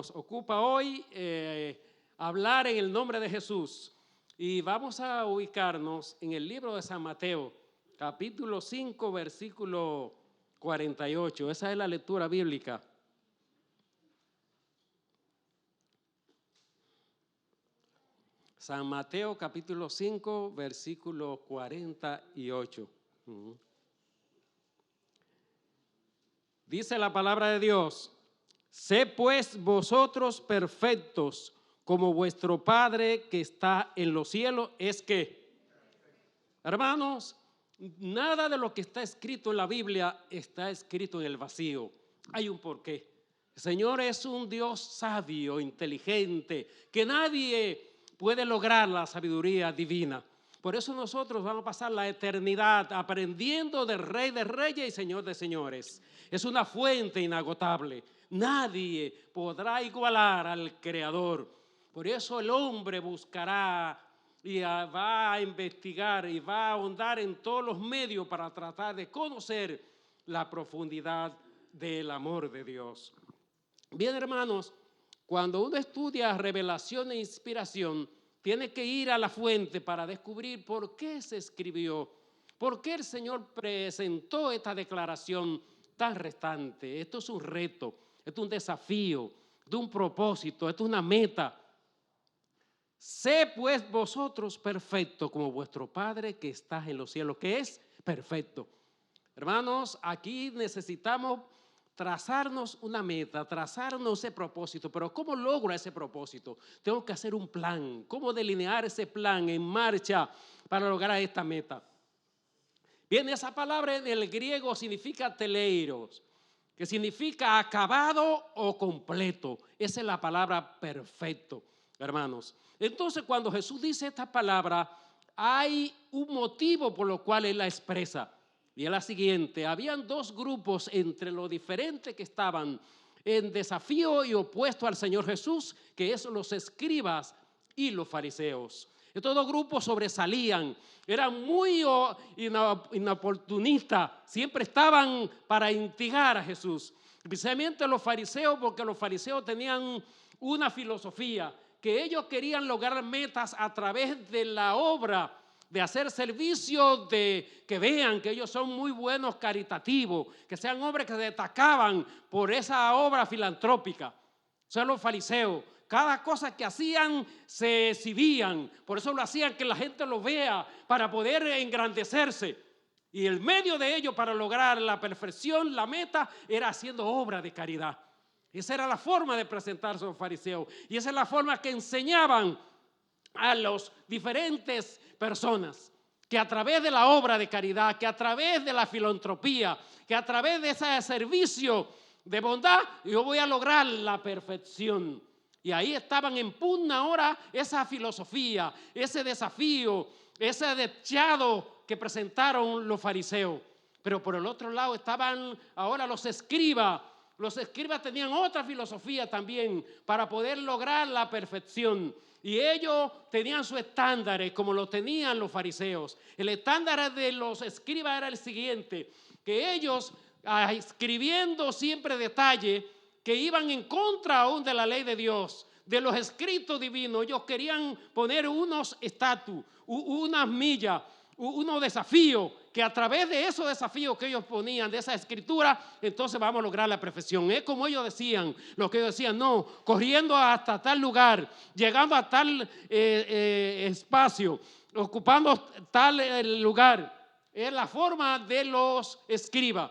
Nos ocupa hoy hablar en el nombre de Jesús y vamos a ubicarnos en el libro de San Mateo, capítulo 5, versículo 48. Esa es la lectura bíblica. San Mateo, capítulo 5, versículo 48. Dice la palabra de Dios: Sed pues vosotros perfectos, como vuestro Padre que está en los cielos es que. Hermanos, nada de lo que está escrito en la Biblia está escrito en el vacío. Hay un porqué. El Señor es un Dios sabio, inteligente, que nadie puede lograr la sabiduría divina. Por eso nosotros vamos a pasar la eternidad aprendiendo del Rey de Reyes y Señor de Señores. Es una fuente inagotable. Nadie podrá igualar al Creador. Por eso el hombre buscará y va a investigar y va a ahondar en todos los medios para tratar de conocer la profundidad del amor de Dios. Bien, hermanos, cuando uno estudia revelación e inspiración, tiene que ir a la fuente para descubrir por qué se escribió, por qué el Señor presentó esta declaración tan restante. Esto es un reto, esto es un desafío, esto es un propósito, esto es una meta. Sé pues vosotros perfectos como vuestro Padre que está en los cielos, que es perfecto. Hermanos, aquí necesitamos trazarnos una meta, trazarnos ese propósito. Pero ¿cómo logro ese propósito? Tengo que hacer un plan. ¿Cómo delinear ese plan en marcha para lograr esta meta? Bien, esa palabra en el griego significa teleiros, que significa acabado o completo. Esa es la palabra perfecto, hermanos. Entonces, cuando Jesús dice esta palabra, hay un motivo por lo cual Él la expresa. Y es la siguiente: habían dos grupos entre los diferentes que estaban en desafío y opuesto al Señor Jesús, que es los escribas y los fariseos. Estos dos grupos sobresalían, eran muy inoportunistas, siempre estaban para instigar a Jesús. Especialmente los fariseos, porque los fariseos tenían una filosofía, que ellos querían lograr metas a través de la obra, de hacer servicio, de que vean que ellos son muy buenos caritativos, que sean hombres que se destacaban por esa obra filantrópica. Son los fariseos. Cada cosa que hacían se exhibían, por eso lo hacían que la gente lo vea, para poder engrandecerse. Y el medio de ello para lograr la perfección, la meta, era haciendo obra de caridad. Esa era la forma de presentarse a los fariseos. Y esa es la forma que enseñaban a los diferentes personas, que a través de la obra de caridad, que a través de la filantropía, que a través de ese servicio de bondad, yo voy a lograr la perfección. Y ahí estaban en pugna ahora esa filosofía, ese desafío, ese dechado que presentaron los fariseos. Pero por el otro lado estaban ahora los escribas. Los escribas tenían otra filosofía también para poder lograr la perfección. Y ellos tenían sus estándares como lo tenían los fariseos. El estándar de los escribas era el siguiente: que ellos, escribiendo siempre detalles que iban en contra aún de la ley de Dios, de los escritos divinos, ellos querían poner unos estatus, unas millas, unos desafíos, que a través de esos desafíos que ellos ponían, de esa escritura, entonces vamos a lograr la perfección. Es como ellos decían, lo que ellos decían: no, corriendo hasta tal lugar, llegando a tal espacio, ocupando tal lugar. Es la forma de los escribas.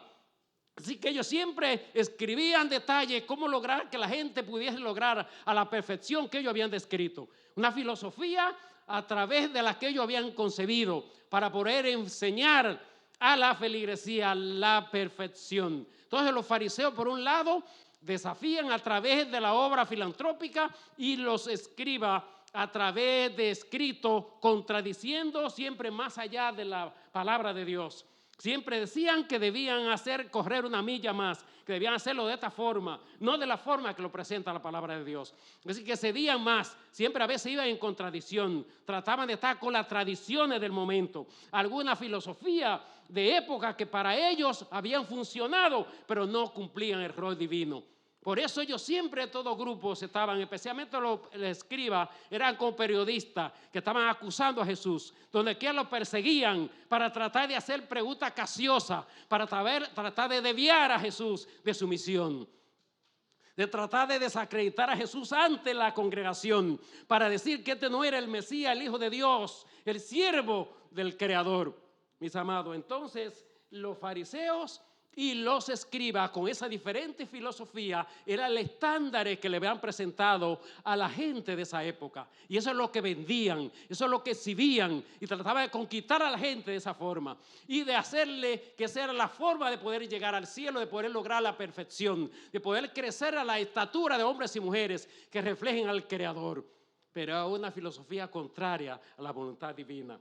Así que ellos siempre escribían detalles, cómo lograr que la gente pudiese lograr a la perfección que ellos habían descrito. Una filosofía a través de la que ellos habían concebido para poder enseñar a la feligresía la perfección. Entonces los fariseos, por un lado, desafían a través de la obra filantrópica, y los escribas a través de escrito, contradiciendo siempre más allá de la palabra de Dios. Siempre decían que debían correr una milla más, que debían hacerlo de esta forma, no de la forma que lo presenta la palabra de Dios. Así que cedían más, siempre a veces iban en contradicción, trataban de estar con las tradiciones del momento, alguna filosofía de época que para ellos habían funcionado, pero no cumplían el rol divino. Por eso ellos siempre, todos grupos estaban, especialmente los escribas, eran como periodistas que estaban acusando a Jesús, donde quiera lo perseguían para tratar de hacer preguntas capciosas, para tratar de desviar a Jesús de su misión, de tratar de desacreditar a Jesús ante la congregación, para decir que este no era el Mesías, el Hijo de Dios, el siervo del Creador. Mis amados, entonces los fariseos y los escribas, con esa diferente filosofía, era el estándar que le habían presentado a la gente de esa época. Y eso es lo que vendían, eso es lo que exhibían, y trataban de conquistar a la gente de esa forma y de hacerle que sea la forma de poder llegar al cielo, de poder lograr la perfección, de poder crecer a la estatura de hombres y mujeres que reflejen al Creador. Pero es una filosofía contraria a la voluntad divina.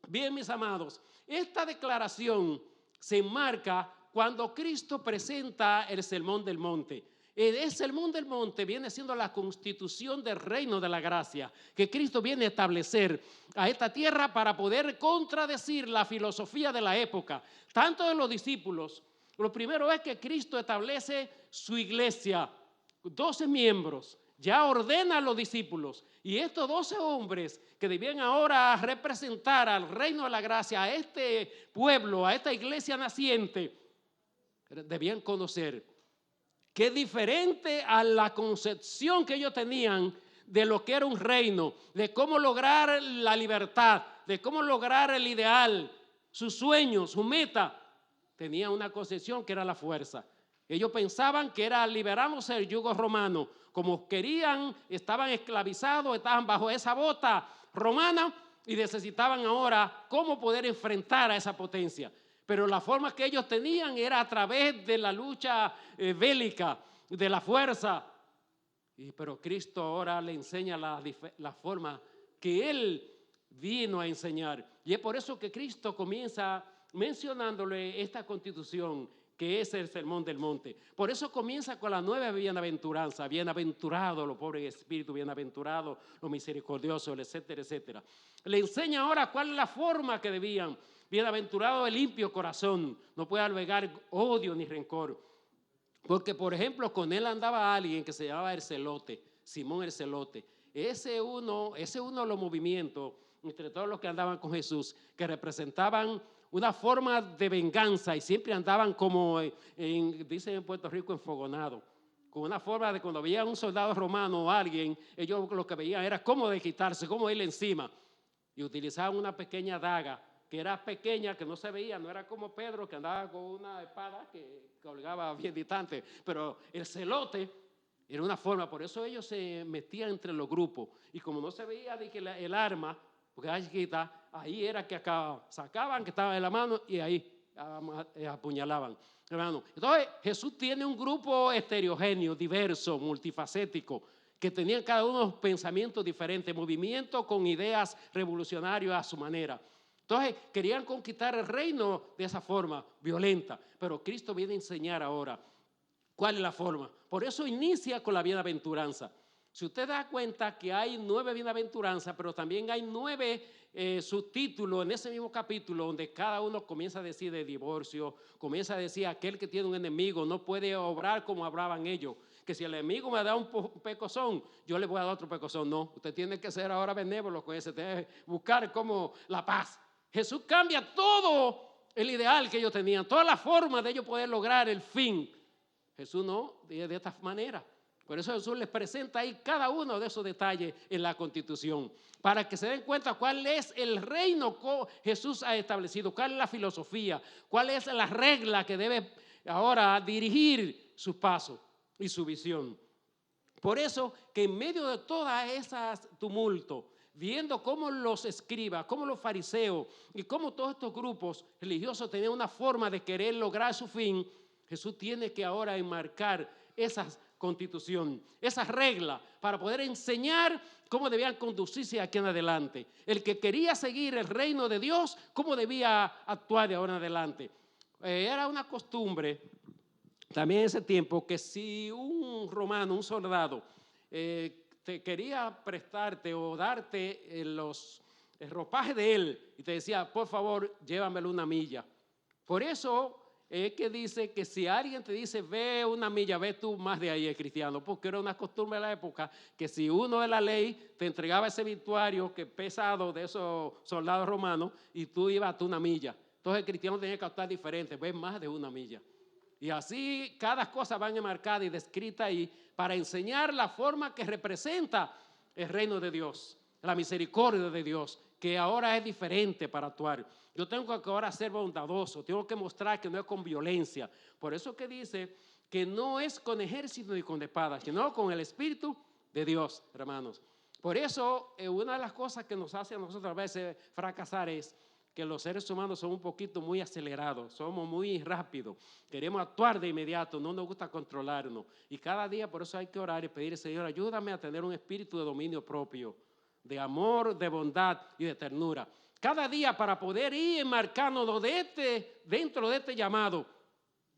Bien, mis amados, esta declaración se enmarca cuando Cristo presenta el Sermón del Monte. El Sermón del Monte viene siendo la constitución del reino de la gracia que Cristo viene a establecer a esta tierra para poder contradecir la filosofía de la época, tanto de los discípulos. Lo primero es que Cristo establece su iglesia, 12 miembros. Ya ordena a los discípulos, y estos 12 hombres que debían ahora representar al reino de la gracia, a este pueblo, a esta iglesia naciente, debían conocer que es diferente a la concepción que ellos tenían de lo que era un reino, de cómo lograr la libertad, de cómo lograr el ideal, sus sueños, su meta. Tenían una concepción que era la fuerza. Ellos pensaban que era liberándose del yugo romano. Como querían, estaban esclavizados, estaban bajo esa bota romana y necesitaban ahora cómo poder enfrentar a esa potencia. Pero la forma que ellos tenían era a través de la lucha bélica, de la fuerza. Pero Cristo ahora le enseña la forma que Él vino a enseñar. Y es por eso que Cristo comienza mencionándole esta constitución, que es el Sermón del Monte. Por eso comienza con la nueva bienaventuranza. Bienaventurados los pobres en espíritu, bienaventurados los misericordiosos, etcétera, etcétera. Le enseña ahora cuál es la forma que debían. Bienaventurado el limpio corazón, no puede albergar odio ni rencor. Porque, por ejemplo, con él andaba alguien que se llamaba el Celote, Simón el Celote. Ese uno de los movimientos, entre todos los que andaban con Jesús, que representaban una forma de venganza y siempre andaban como, dicen en Puerto Rico, enfogonados, con una forma de cuando veían un soldado romano o alguien, ellos lo que veían era cómo de quitarse, cómo irle encima, y utilizaban una pequeña daga que era pequeña, que no se veía, no era como Pedro que andaba con una espada que colgaba bien distante, pero el celote era una forma, por eso ellos se metían entre los grupos, y como no se veía de que el arma, porque era chiquita, ahí era que sacaban que estaba en la mano y ahí apuñalaban, hermano. Entonces Jesús tiene un grupo heterogéneo, diverso, multifacético, que tenían cada uno pensamientos diferentes, movimientos con ideas revolucionarias a su manera. Entonces querían conquistar el reino de esa forma violenta, pero Cristo viene a enseñar ahora cuál es la forma. Por eso inicia con la bienaventuranza. Si usted da cuenta que hay 9 bienaventuranzas, pero también hay 9 subtítulos en ese mismo capítulo, donde cada uno comienza a decir de divorcio, comienza a decir aquel que tiene un enemigo no puede obrar como obraban ellos, que si el enemigo me da un pecozón, yo le voy a dar otro pecozón. No, usted tiene que ser ahora benévolo con ese, tiene que buscar como la paz. Jesús cambia todo el ideal que ellos tenían, toda la forma de ellos poder lograr el fin. Jesús no, de esta manera. Por eso Jesús les presenta ahí cada uno de esos detalles en la Constitución, para que se den cuenta cuál es el reino que Jesús ha establecido, cuál es la filosofía, cuál es la regla que debe ahora dirigir sus pasos y su visión. Por eso que en medio de todas esas tumultos, viendo cómo los escribas, cómo los fariseos y cómo todos estos grupos religiosos tenían una forma de querer lograr su fin, Jesús tiene que ahora enmarcar esas constitución, esa regla para poder enseñar cómo debían conducirse aquí en adelante. El que quería seguir el reino de Dios, cómo debía actuar de ahora en adelante. Era una costumbre también en ese tiempo que si un romano, un soldado, te quería prestarte o darte el ropaje de él y te decía, por favor, llévamelo una milla. Por eso es que dice que si alguien te dice ve una milla, ve tú más de ahí, es cristiano, porque era una costumbre de la época que si uno de la ley te entregaba ese vituario que pesado de esos soldados romanos y tú ibas a una milla. Entonces el cristiano tenía que actuar diferente, ve más de una milla. Y así cada cosa van enmarcada y descrita ahí para enseñar la forma que representa el reino de Dios, la misericordia de Dios, que ahora es diferente para actuar. Yo tengo que ahora ser bondadoso, tengo que mostrar que no es con violencia. Por eso que dice que no es con ejército ni con espada, sino con el Espíritu de Dios, hermanos. Por eso, una de las cosas que nos hace a nosotros a veces fracasar es que los seres humanos son un poquito muy acelerados, somos muy rápidos, queremos actuar de inmediato, no nos gusta controlarnos. Y cada día por eso hay que orar y pedir, Señor, ayúdame a tener un espíritu de dominio propio, de amor, de bondad y de ternura. Cada día para poder ir enmarcándonos dentro de este llamado.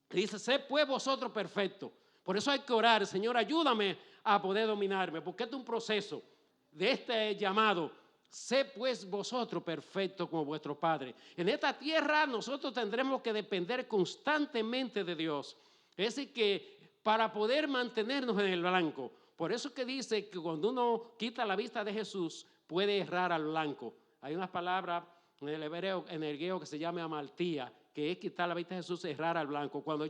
Dice, sé pues vosotros perfectos. Por eso hay que orar, Señor, ayúdame a poder dominarme, porque este es un proceso de este llamado. Sé pues vosotros perfectos como vuestro Padre. En esta tierra nosotros tendremos que depender constantemente de Dios. Es decir, que para poder mantenernos en el blanco. Por eso que dice que cuando uno quita la vista de Jesús, puede errar al blanco. Hay unas palabras en el hebreo, en el griego que se llama amaltía, que es quitar la vista de Jesús, errar al blanco. Cuando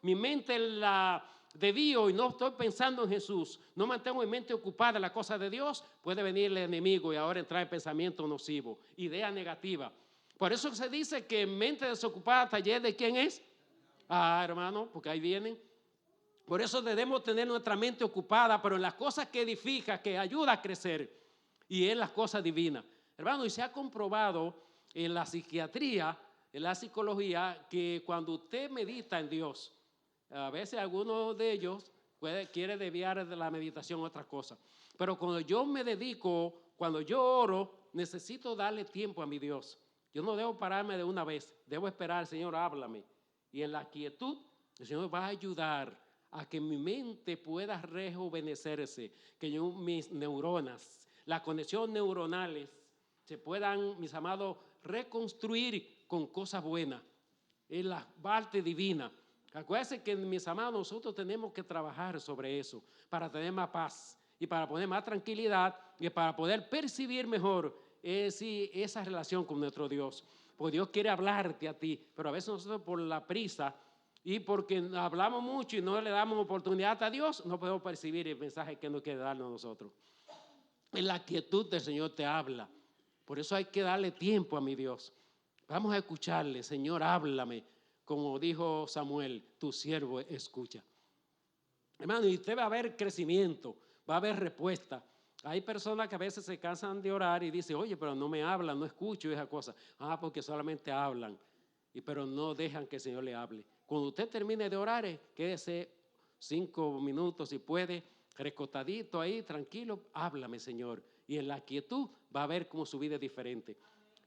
mi mente la desvío y no estoy pensando en Jesús, no mantengo mi mente ocupada en la cosa de Dios, puede venir el enemigo y ahora entrar en pensamiento nocivo, idea negativa. Por eso se dice que mente desocupada, taller de quién es. Hermano, porque ahí vienen. Por eso debemos tener nuestra mente ocupada, pero en las cosas que edifica, que ayuda a crecer, y en las cosas divinas. Hermano, y se ha comprobado en la psiquiatría, en la psicología, que cuando usted medita en Dios, a veces alguno de ellos quiere desviar de la meditación a otra cosa. Pero cuando yo me dedico, cuando yo oro, necesito darle tiempo a mi Dios. Yo no debo pararme de una vez, debo esperar, Señor, háblame. Y en la quietud, el Señor va a ayudar a que mi mente pueda rejuvenecerse, que mis neuronas, las conexiones neuronales, se puedan, mis amados, reconstruir con cosas buenas. En la parte divina. Acuérdense que, mis amados, nosotros tenemos que trabajar sobre eso para tener más paz y para poner más tranquilidad y para poder percibir mejor esa relación con nuestro Dios. Porque Dios quiere hablarte a ti, pero a veces nosotros por la prisa y porque hablamos mucho y no le damos oportunidad a Dios, no podemos percibir el mensaje que nos quiere darnos a nosotros. En la quietud del Señor te habla. Por eso hay que darle tiempo a mi Dios. Vamos a escucharle, Señor, háblame. Como dijo Samuel, tu siervo escucha. Hermano, y usted va a haber crecimiento, va a haber respuesta. Hay personas que a veces se cansan de orar y dicen, oye, pero no me hablan, no escucho esa cosa. Porque solamente hablan, pero no dejan que el Señor le hable. Cuando usted termine de orar, quédese 5 minutos si puede, recostadito ahí, tranquilo, háblame, Señor. Y en la quietud va a ver cómo su vida es diferente.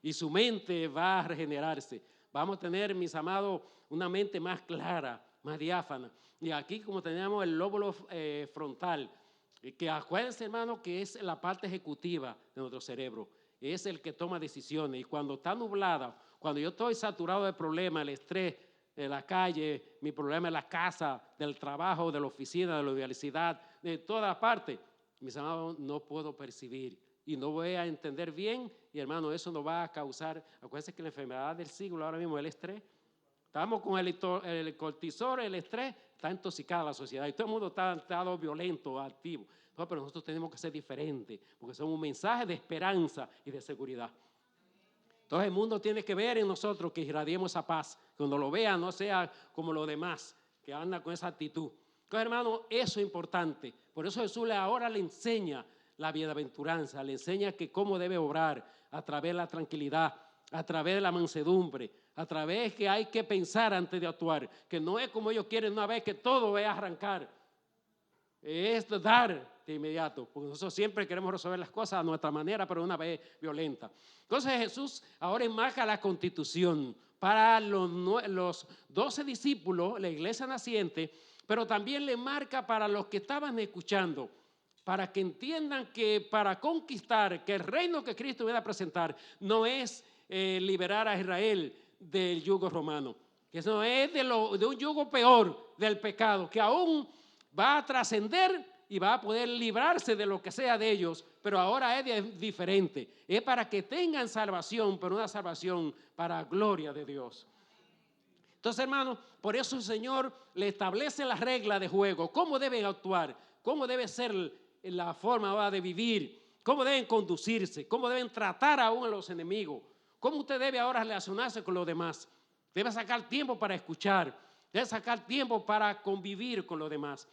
Y su mente va a regenerarse. Vamos a tener, mis amados, una mente más clara, más diáfana. Y aquí como tenemos el lóbulo frontal, que acuérdense, hermano, que es la parte ejecutiva de nuestro cerebro. Es el que toma decisiones. Y cuando está nublada, cuando yo estoy saturado de problemas, el estrés de la calle, mi problema en la casa, del trabajo, de la oficina, de la universidad, de toda parte, mis amados, no puedo percibir. Y no voy a entender bien, y hermano, eso nos va a causar, acuérdense que la enfermedad del siglo ahora mismo es el estrés. Estamos con el cortisol, el estrés, está intoxicada la sociedad y todo el mundo está violento, activo. No, pero nosotros tenemos que ser diferentes, porque somos un mensaje de esperanza y de seguridad. Entonces el mundo tiene que ver en nosotros que irradiemos esa paz. Cuando lo vea no sea como los demás, que andan con esa actitud. Entonces, hermano, eso es importante. Por eso Jesús ahora le enseña la bienaventuranza, le enseña que cómo debe obrar a través de la tranquilidad, a través de la mansedumbre, a través que hay que pensar antes de actuar, que no es como ellos quieren una vez que todo va a arrancar, es dar de inmediato, porque nosotros siempre queremos resolver las cosas a nuestra manera, pero una vez violenta. Entonces Jesús ahora enmarca la constitución para los 12 discípulos, la iglesia naciente, pero también le marca para los que estaban escuchando, para que entiendan que para conquistar, que el reino que Cristo viene a presentar no es liberar a Israel del yugo romano. que eso no es de un yugo peor del pecado, que aún va a trascender y va a poder librarse de lo que sea de ellos, pero ahora es diferente. Es para que tengan salvación, pero una salvación para gloria de Dios. Entonces, hermanos, por eso el Señor le establece las reglas de juego, cómo deben actuar, cómo debe ser la forma ahora de vivir, cómo deben conducirse, cómo deben tratar aún a los enemigos, cómo usted debe ahora relacionarse con los demás. Debe sacar tiempo para escuchar, debe sacar tiempo para convivir con los demás.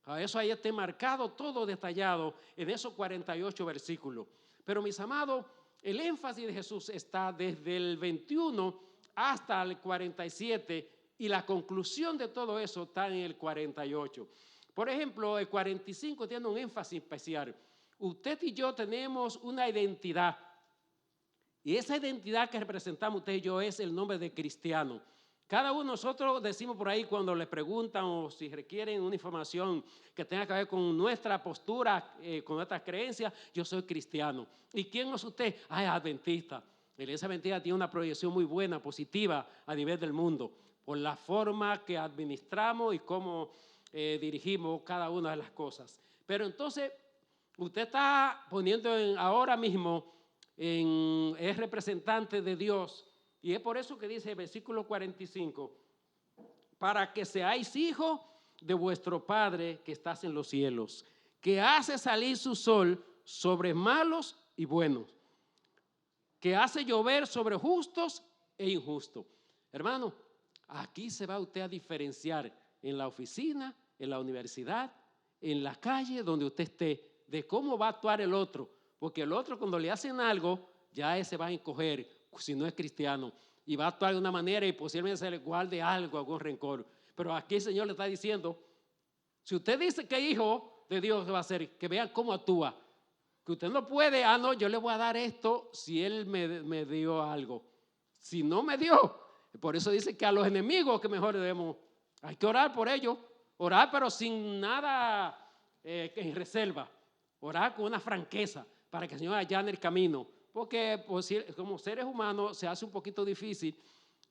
A eso ahí está marcado, todo detallado en esos 48 versículos. Pero mis amados, el énfasis de Jesús está desde el 21 hasta el 47 y la conclusión de todo eso está en el 48. Por ejemplo, el 45 tiene un énfasis especial. Usted y yo tenemos una identidad, y esa identidad que representamos usted y yo es el nombre de cristiano. Cada uno de nosotros decimos por ahí cuando le preguntan o si requieren una información que tenga que ver con nuestra postura, con nuestras creencias, yo soy cristiano. ¿Y quién es usted? Ah, es adventista. La iglesia adventista tiene una proyección muy buena, positiva a nivel del mundo, por la forma que administramos y cómo dirigimos cada una de las cosas. Pero entonces, usted está poniendo ahora mismo, es representante de Dios. Y es por eso que dice el versículo 45, para que seáis hijos de vuestro Padre que estás en los cielos, que hace salir su sol sobre malos y buenos, que hace llover sobre justos e injustos. Hermano, aquí se va usted a diferenciar en la oficina, en la universidad, en la calle, donde usted esté, de cómo va a actuar el otro, porque el otro cuando le hacen algo, ya ese va a encoger, si no es cristiano, y va a actuar de una manera y posiblemente se le guarde algo, algún rencor. Pero aquí el Señor le está diciendo, si usted dice que es hijo de Dios, va a ser que vean cómo actúa. Que usted no puede, no, yo le voy a dar esto si Él me dio algo. Si no me dio, por eso dice que a los enemigos que mejor debemos, hay que orar por ellos, orar pero sin nada en reserva, orar con una franqueza para que el Señor allane el camino. Porque como seres humanos se hace un poquito difícil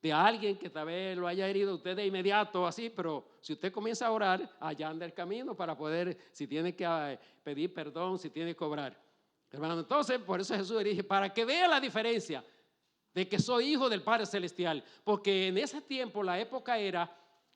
de alguien que tal vez lo haya herido usted de inmediato así, pero si usted comienza a orar, allá anda el camino para poder, si tiene que pedir perdón, si tiene que cobrar. Hermano, entonces por eso Jesús dice, para que vea la diferencia de que soy hijo del Padre Celestial, porque en ese tiempo la época era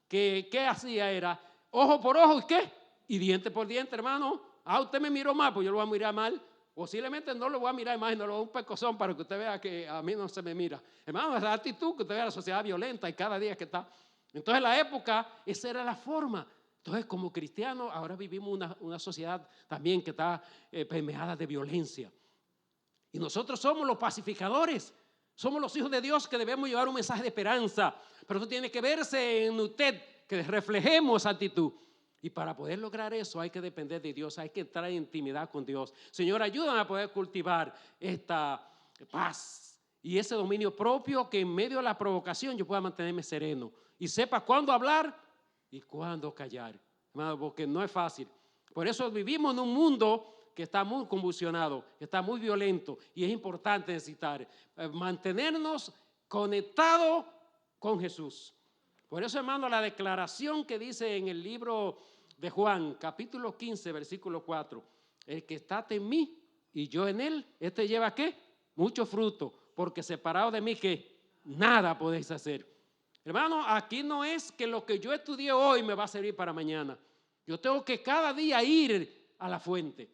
que, ¿qué hacía? Era ojo por ojo, ¿y qué? Y diente por diente, hermano. Usted me miró mal, pues yo lo voy a mirar mal. Posiblemente no lo voy a mirar más y no lo voy a un pecozón para que usted vea que a mí no se me mira. Hermano, esa actitud que usted vea la sociedad violenta y cada día que está. Entonces en la época esa era la forma. Entonces como cristianos ahora vivimos una sociedad también que está permeada de violencia. Y nosotros somos los pacificadores. Somos los hijos de Dios que debemos llevar un mensaje de esperanza. Pero eso tiene que verse en usted, que reflejemos esa actitud. Y para poder lograr eso hay que depender de Dios, hay que entrar en intimidad con Dios. Señor, ayúdame a poder cultivar esta paz y ese dominio propio, que en medio de la provocación yo pueda mantenerme sereno y sepa cuándo hablar y cuándo callar. Hermano, porque no es fácil. Por eso vivimos en un mundo que está muy convulsionado, que está muy violento, y es importante necesitar mantenernos conectados con Jesús. Por eso, hermano, la declaración que dice en el libro de Juan, capítulo 15, versículo 4, el que está en mí y yo en él, este lleva ¿qué? Mucho fruto, porque separado de mí, ¿qué? Nada podéis hacer. Hermano, aquí no es que lo que yo estudié hoy me va a servir para mañana. Yo tengo que cada día ir a la fuente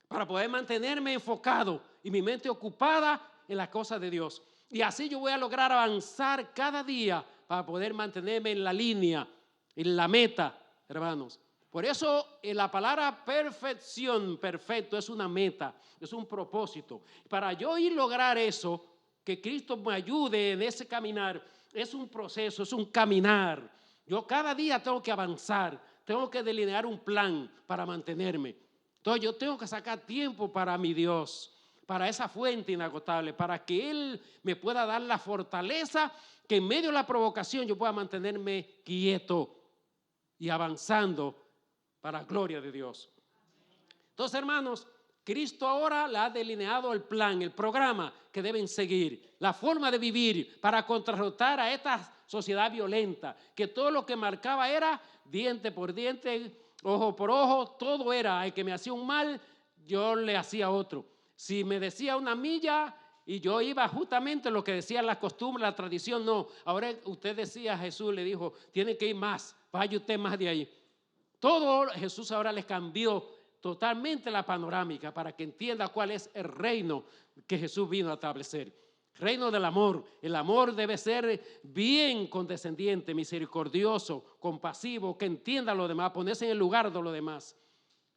para poder mantenerme enfocado y mi mente ocupada en las cosas de Dios. Y así yo voy a lograr avanzar cada día para poder mantenerme en la línea, en la meta, hermanos. Por eso la palabra perfección, perfecto, es una meta, es un propósito. Para yo ir a lograr eso, que Cristo me ayude en ese caminar, es un proceso, es un caminar. Yo cada día tengo que avanzar, tengo que delinear un plan para mantenerme. Entonces yo tengo que sacar tiempo para mi Dios, para esa fuente inagotable, para que Él me pueda dar la fortaleza, que en medio de la provocación yo pueda mantenerme quieto y avanzando para la gloria de Dios. Entonces, hermanos, Cristo ahora le ha delineado el plan, el programa que deben seguir, la forma de vivir para contrarrestar a estas sociedad violenta, que todo lo que marcaba era diente por diente, ojo por ojo, todo era, el que me hacía un mal, yo le hacía otro. Si me decía una milla y yo iba justamente lo que decía la costumbre, la tradición, no. Ahora usted decía, Jesús le dijo, tiene que ir más, vaya usted más de ahí. Todo Jesús ahora les cambió totalmente la panorámica para que entienda cuál es el reino que Jesús vino a establecer. Reino del amor. El amor debe ser bien condescendiente, misericordioso, compasivo, que entienda a los demás, ponerse en el lugar de los demás.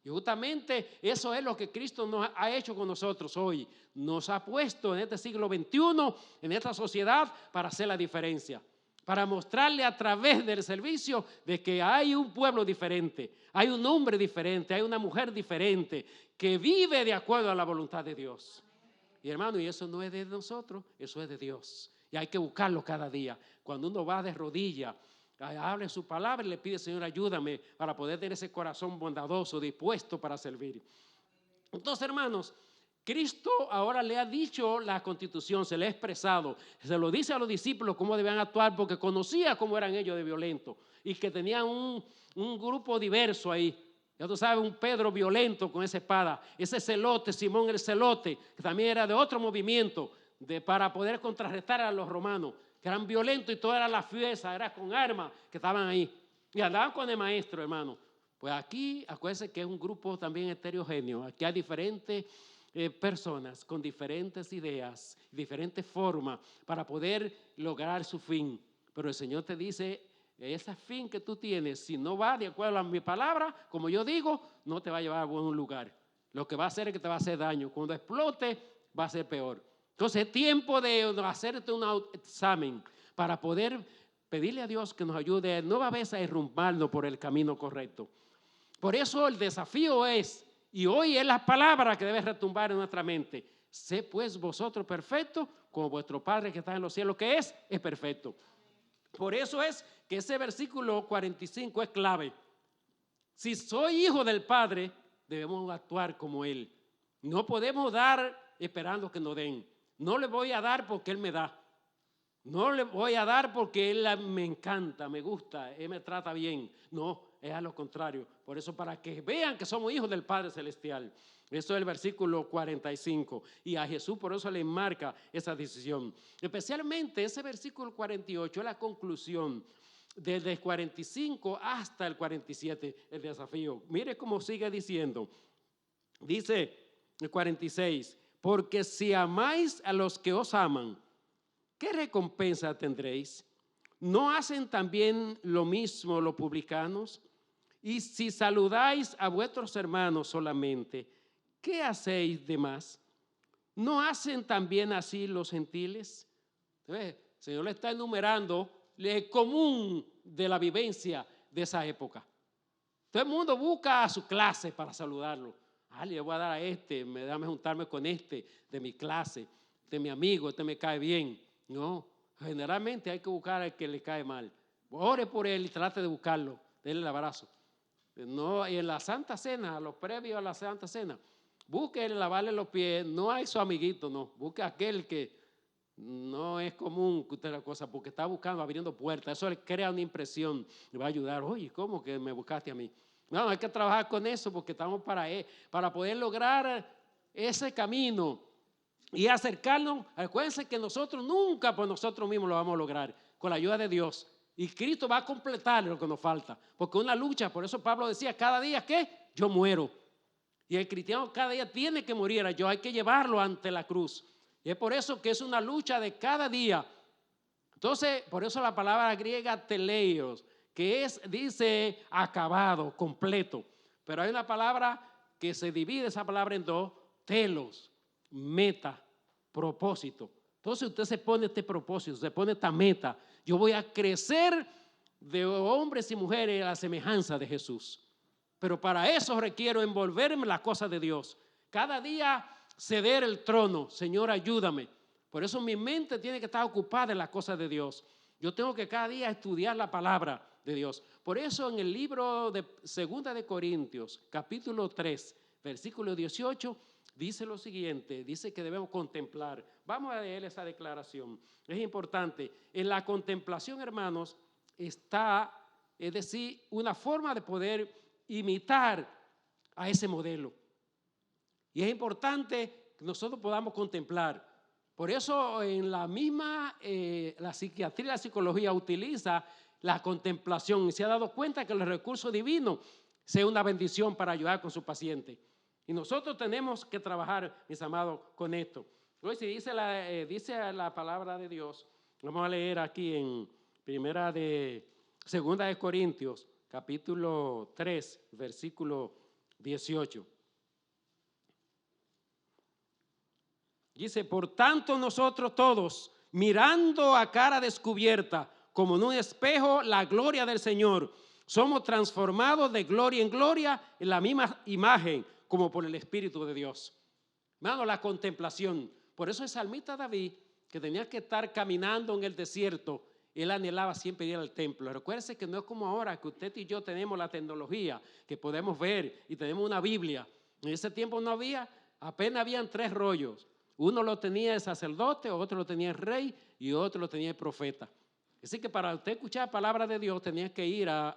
Y justamente eso es lo que Cristo nos ha hecho con nosotros hoy. Nos ha puesto en este siglo XXI, en esta sociedad, para hacer la diferencia. Para mostrarle a través del servicio de que hay un pueblo diferente, hay un hombre diferente, hay una mujer diferente que vive de acuerdo a la voluntad de Dios. Y hermano, y eso no es de nosotros, eso es de Dios. Y hay que buscarlo cada día. Cuando uno va de rodillas, hable su palabra y le pide, Señor, ayúdame para poder tener ese corazón bondadoso, dispuesto para servir. Entonces, hermanos, Cristo ahora le ha dicho la constitución, se le ha expresado, se lo dice a los discípulos cómo debían actuar porque conocía cómo eran ellos de violentos y que tenían un grupo diverso ahí. Ya tú sabes, un Pedro violento con esa espada, ese celote, Simón el celote, que también era de otro movimiento para poder contrarrestar a los romanos, que eran violentos y todo era la fiesta, era con armas que estaban ahí y andaban con el maestro, hermano. Pues aquí, acuérdense que es un grupo también heterogéneo, aquí hay diferentes personas con diferentes ideas, diferentes formas para poder lograr su fin. Pero el Señor te dice, ese fin que tú tienes, si no va de acuerdo a mi palabra, como yo digo, no te va a llevar a buen lugar. Lo que va a hacer es que te va a hacer daño. Cuando explote, va a ser peor. Entonces es tiempo de hacerte un examen para poder pedirle a Dios que nos ayude nueva vez a irrumparnos por el camino correcto. Por eso el desafío es, y hoy es la palabra que debe retumbar en nuestra mente, sé pues vosotros perfectos como vuestro Padre que está en los cielos, que es perfecto. Por eso es que ese versículo 45 es clave. Si soy hijo del Padre, debemos actuar como Él. No podemos dar esperando que nos den. No le voy a dar porque Él me da. No le voy a dar porque Él me encanta, me gusta, Él me trata bien. No, es a lo contrario. Por eso, para que vean que somos hijos del Padre Celestial. Eso es el versículo 45. Y a Jesús por eso le marca esa decisión. Especialmente ese versículo 48 es la conclusión. Desde el 45 hasta el 47, el desafío. Mire cómo sigue diciendo. Dice el 46, porque si amáis a los que os aman, ¿qué recompensa tendréis? ¿No hacen también lo mismo los publicanos? Y si saludáis a vuestros hermanos solamente, ¿qué hacéis de más? ¿No hacen también así los gentiles? El Señor le está enumerando el común de la vivencia de esa época. Todo el mundo busca a su clase para saludarlo. Le voy a dar a déjame juntarme con de mi clase, de mi amigo, me cae bien. No, generalmente hay que buscar al que le cae mal. Ore por él y trate de buscarlo, denle el abrazo. No, y en la Santa Cena, a los previos a la Santa Cena, busque lavarle los pies, no a su amiguito, no, busque a aquel que no es común que usted la cosa, porque está buscando, abriendo puertas, eso le crea una impresión, le va a ayudar. Oye, ¿cómo que me buscaste a mí? No, hay que trabajar con eso porque estamos para poder lograr ese camino y acercarnos. Acuérdense que nosotros nunca por nosotros mismos lo vamos a lograr, con la ayuda de Dios. Y Cristo va a completar lo que nos falta, porque es una lucha. Por eso Pablo decía, cada día que yo muero. Y el cristiano cada día tiene que morir. Hay que llevarlo ante la cruz. Y es por eso que es una lucha de cada día. Entonces, por eso la palabra griega teleios, que dice acabado, completo. Pero hay una palabra que se divide esa palabra en dos, telos, meta, propósito. Entonces usted se pone este propósito, se pone esta meta. Yo voy a crecer de hombres y mujeres a la semejanza de Jesús. Pero para eso requiero envolverme en las cosas de Dios. Cada día ceder el trono. Señor, ayúdame. Por eso mi mente tiene que estar ocupada en las cosas de Dios. Yo tengo que cada día estudiar la palabra de Dios. Por eso en el libro de 2 de Corintios, capítulo 3, versículo 18, dice lo siguiente, dice que debemos contemplar. Vamos a leer esa declaración. Es importante. En la contemplación, hermanos, está, es decir, una forma de poder imitar a ese modelo. Y es importante que nosotros podamos contemplar. Por eso en la misma, la psiquiatría y la psicología utiliza la contemplación y se ha dado cuenta que los recursos divinos sea una bendición para ayudar con su paciente. Y nosotros tenemos que trabajar, mis amados, con esto. Hoy si dice la palabra de Dios, vamos a leer aquí en Segunda de Corintios, capítulo 3, versículo 18. Dice, por tanto nosotros todos, mirando a cara descubierta, como en un espejo, la gloria del Señor, somos transformados de gloria en gloria en la misma imagen, como por el Espíritu de Dios. Hermano, la contemplación. Por eso el salmista David, que tenía que estar caminando en el desierto, él anhelaba siempre ir al templo. Recuérdese que no es como ahora que usted y yo tenemos la tecnología, que podemos ver y tenemos una Biblia. En ese tiempo no había, apenas habían 3 rollos. Uno lo tenía el sacerdote, otro lo tenía el rey y otro lo tenía el profeta. Así que para usted escuchar la palabra de Dios tenía que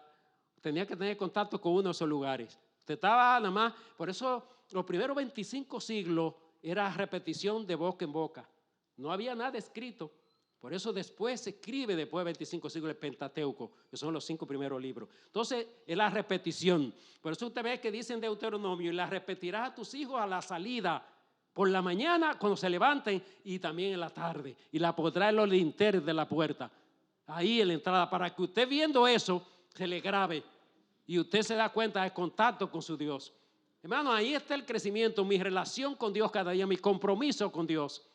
tener contacto con uno de esos lugares. Usted estaba nada más, por eso los primeros 25 siglos era repetición de boca en boca. No había nada escrito. Por eso después se escribe, después de 25 siglos, el Pentateuco, que son los 5 primeros libros. Entonces, es la repetición. Por eso usted ve que dice en Deuteronomio, y la repetirás a tus hijos a la salida, por la mañana cuando se levanten y también en la tarde. Y la pondrá en los linternos de la puerta, ahí en la entrada, para que usted viendo eso se le grabe y usted se da cuenta del contacto con su Dios. Hermano, ahí está el crecimiento, mi relación con Dios cada día, mi compromiso con Dios,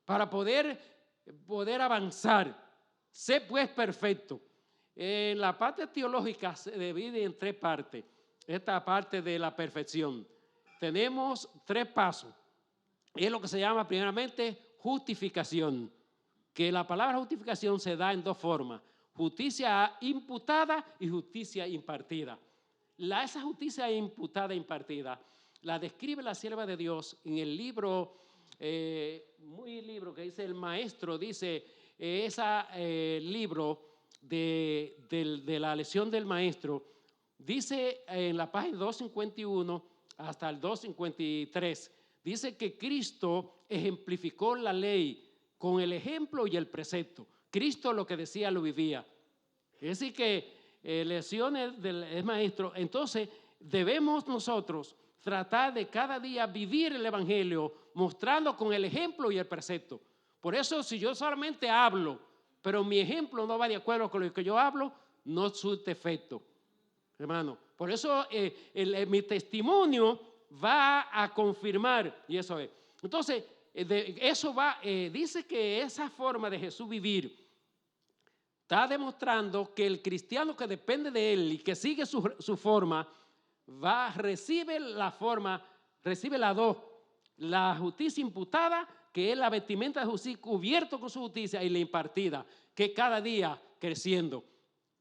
para poder avanzar. Sé pues perfecto. En la parte teológica se divide en 3 partes. Esta parte de la perfección. Tenemos 3 pasos. Es lo que se llama primeramente justificación. Que la palabra justificación se da en 2 formas. Justicia imputada y justicia impartida. Esa justicia imputada e impartida la describe la sierva de Dios en el libro, libro que dice el maestro, dice ese libro de la lección del maestro, dice en la página 251 hasta el 253, dice que Cristo ejemplificó la ley con el ejemplo y el precepto. Cristo lo que decía lo vivía. Es decir que lecciones del maestro, entonces debemos nosotros tratar de cada día vivir el evangelio mostrando con el ejemplo y el precepto. Por eso si yo solamente hablo, pero mi ejemplo no va de acuerdo con lo que yo hablo, no surte efecto, hermano. Por eso mi testimonio va a confirmar, y eso es. Entonces, dice que esa forma de Jesús vivir está demostrando que el cristiano que depende de él y que sigue su forma, recibe las 2, la justicia imputada, que es la vestimenta de justicia cubierto con su justicia, y la impartida, que cada día creciendo,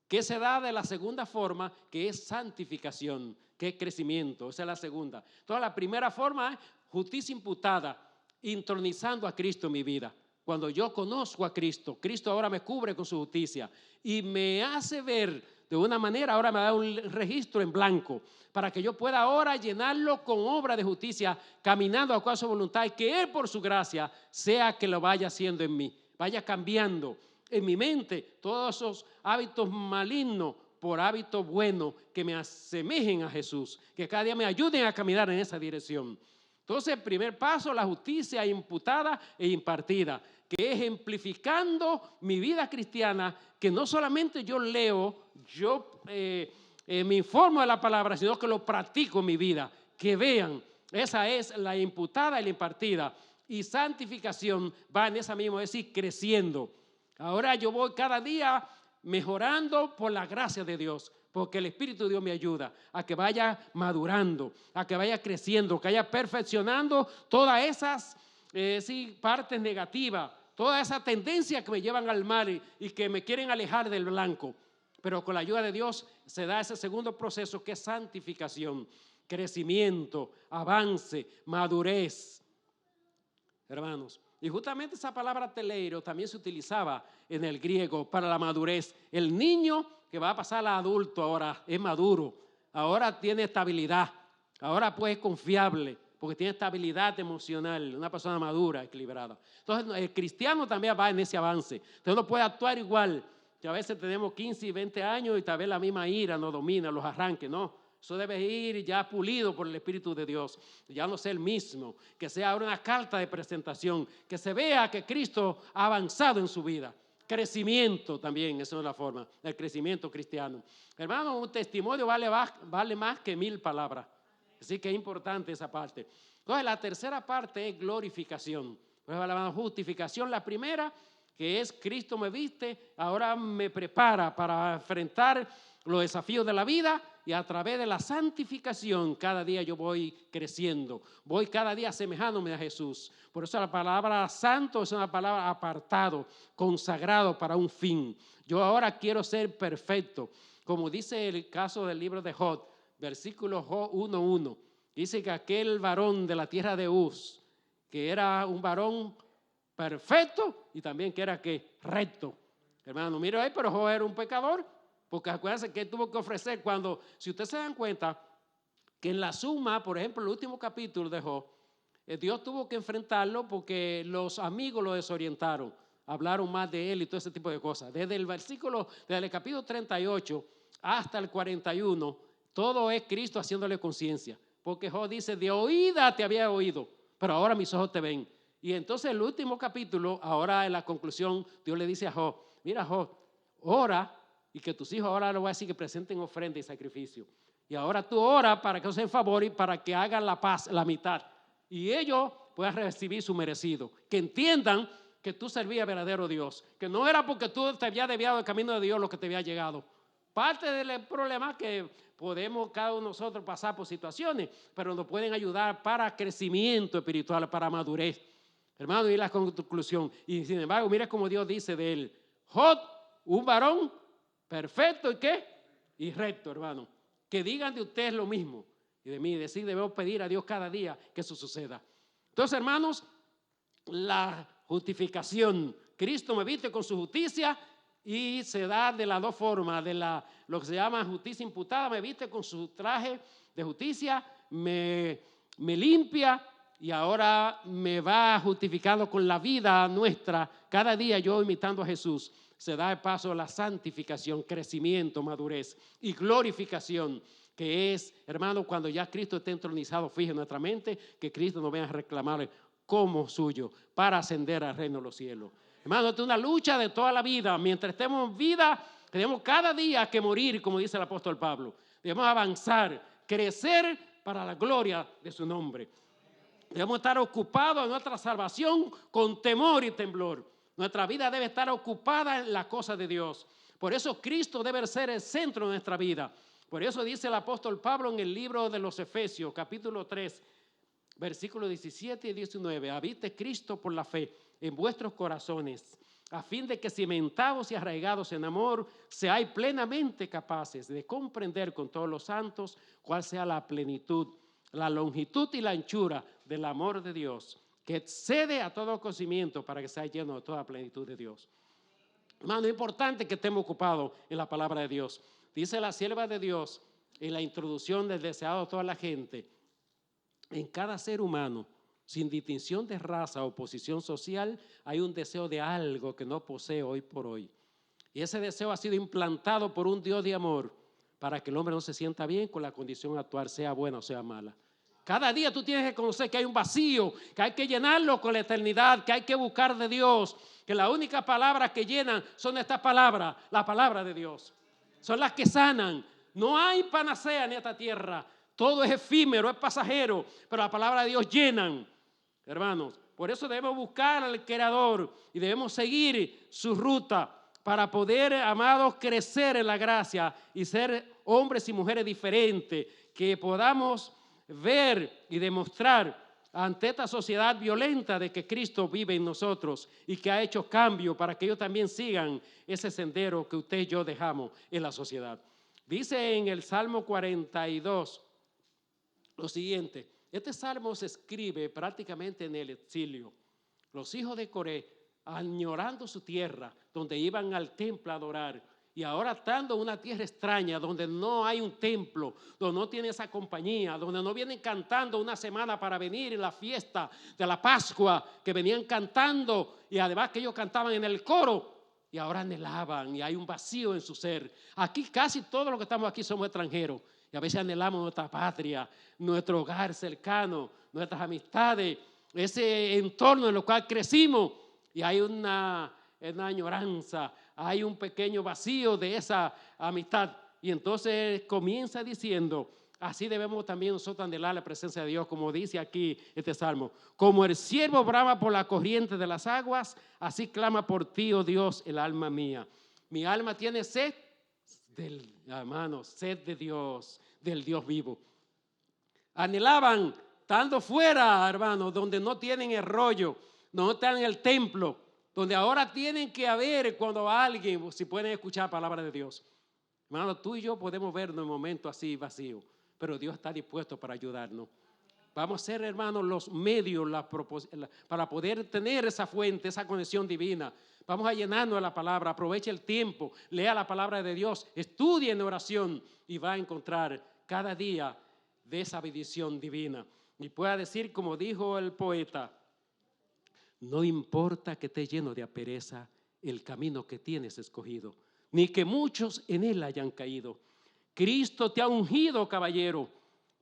que se da de la segunda forma, que es santificación, que es crecimiento. Esa es la segunda. Entonces la primera forma es justicia imputada, intronizando a Cristo en mi vida. Cuando yo conozco a Cristo, Cristo ahora me cubre con su justicia y me hace ver de una manera, ahora me da un registro en blanco para que yo pueda ahora llenarlo con obra de justicia, caminando a su voluntad, y que Él por su gracia sea que lo vaya haciendo en mí, vaya cambiando en mi mente todos esos hábitos malignos por hábitos buenos que me asemejen a Jesús, que cada día me ayuden a caminar en esa dirección. Entonces, el primer paso, la justicia imputada e impartida, que es ejemplificando mi vida cristiana, que no solamente yo leo, me informo de la palabra, sino que lo practico en mi vida, que vean, esa es la imputada y la impartida. Y santificación va en esa misma, es decir, creciendo. Ahora yo voy cada día mejorando por la gracia de Dios, porque el Espíritu de Dios me ayuda a que vaya madurando, a que vaya creciendo, que vaya perfeccionando todas esas partes negativas, todas esas tendencias que me llevan al mal y que me quieren alejar del blanco. Pero con la ayuda de Dios se da ese segundo proceso, que es santificación. crecimiento, avance, madurez. Hermanos, y justamente esa palabra teleiro también se utilizaba en el griego para la madurez. El niño que va a pasar a adulto ahora es maduro, ahora tiene estabilidad, ahora pues es confiable, porque tiene estabilidad emocional, una persona madura, equilibrada. Entonces el cristiano también va en ese avance. Entonces no puede actuar igual, que a veces tenemos 15 y 20 años y tal vez la misma ira nos domina, los arranques, no. Eso debe ir ya pulido por el Espíritu de Dios, ya no sea el mismo, que sea ahora una carta de presentación, que se vea que Cristo ha avanzado en su vida. Crecimiento también, esa es la forma, el crecimiento cristiano. Hermano, un testimonio vale más que 1000 palabras, así que es importante esa parte. Entonces la tercera parte es glorificación. La justificación, la primera, que es Cristo me viste, ahora me prepara para enfrentar los desafíos de la vida. Y a través de la santificación cada día yo voy creciendo, voy cada día asemejándome a Jesús. Por eso la palabra santo es una palabra apartado, consagrado para un fin. Yo ahora quiero ser perfecto, como dice el caso del libro de Job, versículo Job 1:1. Dice que aquel varón de la tierra de Uz, que era un varón perfecto y también que era que recto. Hermano, mire ahí, pero Job era un pecador. Porque acuérdense que él tuvo que ofrecer cuando, si ustedes se dan cuenta, que en la suma, por ejemplo, el último capítulo de Job, Dios tuvo que enfrentarlo porque los amigos lo desorientaron, hablaron más de él y todo ese tipo de cosas. Desde el capítulo 38 hasta el 41, todo es Cristo haciéndole conciencia. Porque Job dice, de oída te había oído, pero ahora mis ojos te ven. Y entonces el último capítulo, ahora en la conclusión, Dios le dice a Job, mira Job, ora, y que tus hijos ahora le voy a decir que presenten ofrenda y sacrificio. Y ahora tú oras para que hacen favor y para que hagan la paz, la mitad. Y ellos puedan recibir su merecido. Que entiendan que tú servías verdadero Dios. Que no era porque tú te habías desviado del camino de Dios lo que te había llegado. Parte del problema es que podemos cada uno de nosotros pasar por situaciones, pero nos pueden ayudar para crecimiento espiritual, para madurez. Hermano, y la conclusión. Y sin embargo, mira cómo Dios dice de él. Job, un varón perfecto y qué, y recto, hermano. Que digan de ustedes lo mismo y de mí. Decir, debemos pedir a Dios cada día que eso suceda. Entonces, hermanos, la justificación. Cristo me viste con su justicia y se da de las dos formas. De lo que se llama justicia imputada, me viste con su traje de justicia, me limpia y ahora me va justificando con la vida nuestra. Cada día yo imitando a Jesús. Se da el paso a la santificación, crecimiento, madurez y glorificación, que es, hermano, cuando ya Cristo esté entronizado fijo en nuestra mente, que Cristo nos venga a reclamar como suyo para ascender al reino de los cielos. Hermano, esta es una lucha de toda la vida. Mientras estemos en vida, tenemos cada día que morir, como dice el apóstol Pablo. Debemos avanzar, crecer para la gloria de su nombre. Debemos estar ocupados en nuestra salvación con temor y temblor. Nuestra vida debe estar ocupada en las cosas de Dios. Por eso Cristo debe ser el centro de nuestra vida. Por eso dice el apóstol Pablo en el libro de los Efesios, capítulo 3, versículos 17 y 19. Habite Cristo por la fe en vuestros corazones, a fin de que cimentados y arraigados en amor, seáis plenamente capaces de comprender con todos los santos cuál sea la plenitud, la longitud y la anchura del amor de Dios, que excede a todo conocimiento para que sea lleno de toda la plenitud de Dios. Hermano, es importante que estemos ocupados en la palabra de Dios. Dice la sierva de Dios en la introducción del deseado de toda la gente, en cada ser humano, sin distinción de raza o posición social, hay un deseo de algo que no posee hoy por hoy. Y ese deseo ha sido implantado por un Dios de amor para que el hombre no se sienta bien con la condición actual, sea buena o sea mala. Cada día tú tienes que conocer que hay un vacío, que hay que llenarlo con la eternidad, que hay que buscar de Dios, que las únicas palabras que llenan son estas palabras, la palabra de Dios. Son las que sanan. No hay panacea en esta tierra. Todo es efímero, es pasajero, pero la palabra de Dios llenan, hermanos. Por eso debemos buscar al Creador y debemos seguir su ruta para poder, amados, crecer en la gracia y ser hombres y mujeres diferentes, que podamos ver y demostrar ante esta sociedad violenta de que Cristo vive en nosotros y que ha hecho cambio para que ellos también sigan ese sendero que usted y yo dejamos en la sociedad. Dice en el Salmo 42, lo siguiente. Este salmo se escribe prácticamente en el exilio. Los hijos de Coré, añorando su tierra, donde iban al templo a adorar, y ahora estando en una tierra extraña, donde no hay un templo, donde no tiene esa compañía, donde no vienen cantando una semana para venir en la fiesta de la Pascua, que venían cantando, y además que ellos cantaban en el coro, y ahora anhelaban, y hay un vacío en su ser. Aquí casi todos los que estamos aquí somos extranjeros, y a veces anhelamos nuestra patria, nuestro hogar cercano, nuestras amistades, ese entorno en el cual crecimos, y hay una añoranza, hay un pequeño vacío de esa amistad. Y entonces comienza diciendo, así debemos también nosotros anhelar la presencia de Dios, como dice aquí este salmo. Como el ciervo brama por la corriente de las aguas, así clama por ti, oh Dios, el alma mía. Mi alma tiene sed sed de Dios, del Dios vivo. Anhelaban, estando fuera, hermanos, donde no tienen el rollo, no están en el templo, donde ahora tienen que haber cuando alguien, si pueden escuchar palabra de Dios. Hermano, tú y yo podemos vernos en momentos así vacíos, pero Dios está dispuesto para ayudarnos. Vamos a ser, hermanos, los medios para poder tener esa fuente, esa conexión divina. Vamos a llenarnos de la palabra, aproveche el tiempo, lea la palabra de Dios, estudie en oración y va a encontrar cada día de esa bendición divina. Y pueda decir, como dijo el poeta, no importa que esté lleno de aspereza el camino que tienes escogido, ni que muchos en él hayan caído. Cristo te ha ungido, caballero,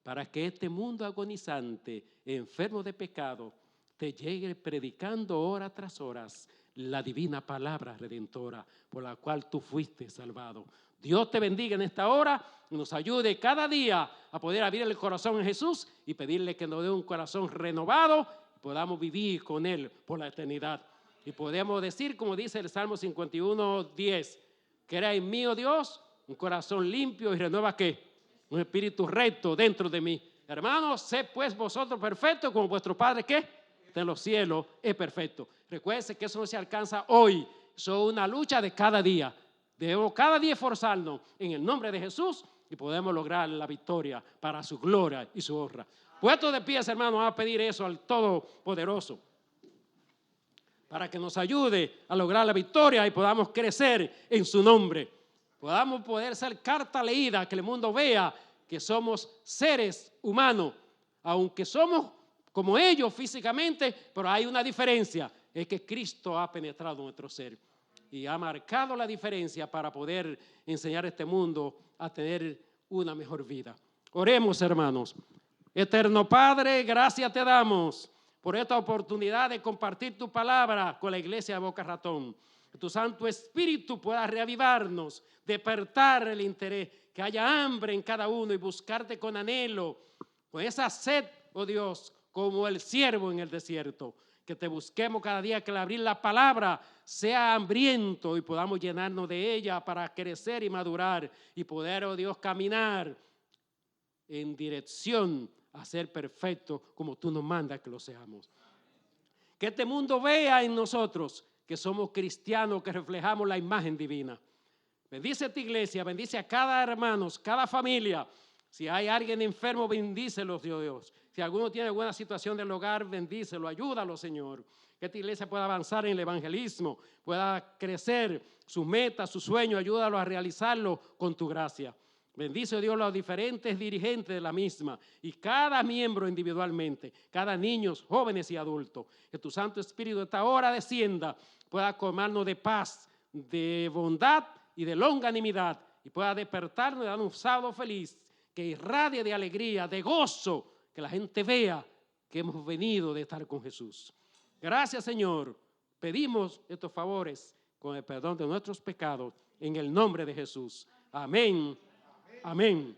para que este mundo agonizante, enfermo de pecado, te llegue predicando hora tras horas la divina palabra redentora por la cual tú fuiste salvado. Dios te bendiga en esta hora y nos ayude cada día a poder abrir el corazón en Jesús y pedirle que nos dé un corazón renovado, podamos vivir con Él por la eternidad. Y podemos decir, como dice el Salmo 51:10, que era en mí, oh Dios, un corazón limpio y renueva ¿qué? Un espíritu recto dentro de mí. Hermanos, sed pues vosotros perfectos como vuestro Padre ¿qué? De los cielos es perfecto. Recuerden que eso no se alcanza hoy, eso es una lucha de cada día. Debemos cada día esforzarnos en el nombre de Jesús y podemos lograr la victoria para su gloria y su honra. Puestos de pies, hermanos, vamos a pedir eso al Todopoderoso para que nos ayude a lograr la victoria y podamos crecer en su nombre. Podamos poder ser carta leída, que el mundo vea que somos seres humanos, aunque somos como ellos físicamente, pero hay una diferencia, es que Cristo ha penetrado en nuestro ser y ha marcado la diferencia para poder enseñar a este mundo a tener una mejor vida. Oremos, hermanos. Eterno Padre, gracias te damos por esta oportunidad de compartir tu palabra con la iglesia de Boca Ratón. Que tu Santo Espíritu pueda reavivarnos, despertar el interés, que haya hambre en cada uno y buscarte con anhelo, con esa sed, oh Dios, como el ciervo en el desierto. Que te busquemos cada día, que al abrir la palabra sea hambriento y podamos llenarnos de ella para crecer y madurar y poder, oh Dios, caminar en dirección a ser perfecto como tú nos mandas que lo seamos. Que este mundo vea en nosotros que somos cristianos, que reflejamos la imagen divina. Bendice a esta iglesia, bendice a cada hermano, cada familia. Si hay alguien enfermo, bendícelo, Dios. Si alguno tiene alguna situación del hogar, bendícelo, ayúdalo, Señor. Que esta iglesia pueda avanzar en el evangelismo, pueda crecer sus metas, sus sueños, ayúdalo a realizarlo con tu gracia. Bendice, Dios, los diferentes dirigentes de la misma y cada miembro individualmente, cada niño, jóvenes y adultos. Que tu Santo Espíritu esta hora descienda, pueda colmarnos de paz, de bondad y de longanimidad y pueda despertarnos y darnos un sábado feliz que irradie de alegría, de gozo, que la gente vea que hemos venido de estar con Jesús. Gracias, Señor. Pedimos estos favores con el perdón de nuestros pecados en el nombre de Jesús. Amén. Amén.